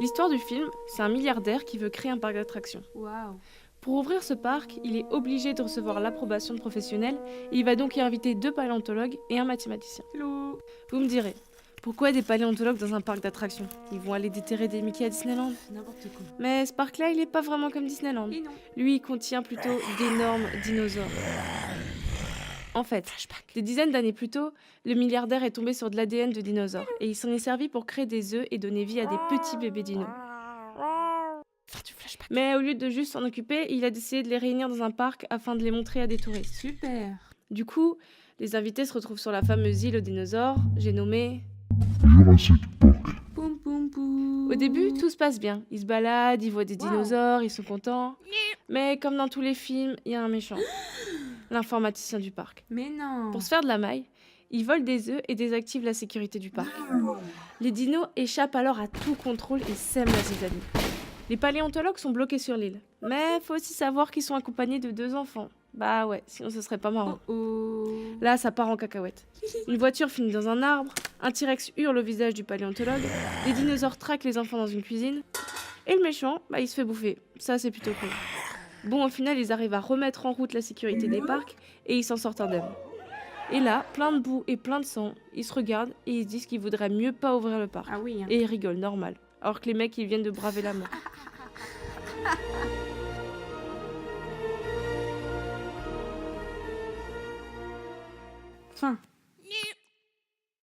L'histoire du film, c'est un milliardaire qui veut créer un parc d'attractions. Waouh. Pour ouvrir ce parc, il est obligé de recevoir l'approbation de professionnels et il va donc y inviter 2 paléontologues et un mathématicien. Hello. Vous me direz, pourquoi des paléontologues dans un parc d'attractions? Ils vont aller déterrer des Mickey à Disneyland? N'importe quoi. Mais ce parc-là, il est pas vraiment comme Disneyland. Et non. Lui, il contient plutôt d'énormes dinosaures. En fait, des dizaines d'années plus tôt, le milliardaire est tombé sur de l'ADN de dinosaures et il s'en est servi pour créer des œufs et donner vie à des petits bébés dinos. Faire du flashback. Mais au lieu de juste s'en occuper, il a décidé de les réunir dans un parc afin de les montrer à des touristes. Super. Du coup, les invités se retrouvent sur la fameuse île aux dinosaures, j'ai nommé... Jurassic Park. Poum poum poum. Au début, tout se passe bien. Ils se baladent, ils voient des dinosaures, ils sont contents. Mais comme dans tous les films, il y a un méchant. L'informaticien du parc. Mais non. Pour se faire de la maille, il vole des œufs et désactive la sécurité du parc. Les dinos échappent alors à tout contrôle et sèment la zizanie. Les paléontologues sont bloqués sur l'île. Mais faut aussi savoir qu'ils sont accompagnés de 2 enfants. Bah ouais, sinon ce serait pas marrant. Oh. Là, ça part en cacahuète. Une voiture finit dans un arbre, un T-Rex hurle au visage du paléontologue, des dinosaures traquent les enfants dans une cuisine, et le méchant, il se fait bouffer. Ça, c'est plutôt cool. Bon, au final, ils arrivent à remettre en route la sécurité des parcs, et ils s'en sortent indemnes. Et là, plein de boue et plein de sang, ils se regardent et ils se disent qu'ils voudraient mieux pas ouvrir le parc. Ah oui. Hein. Et ils rigolent, normal. Alors que les mecs, ils viennent de braver la mort.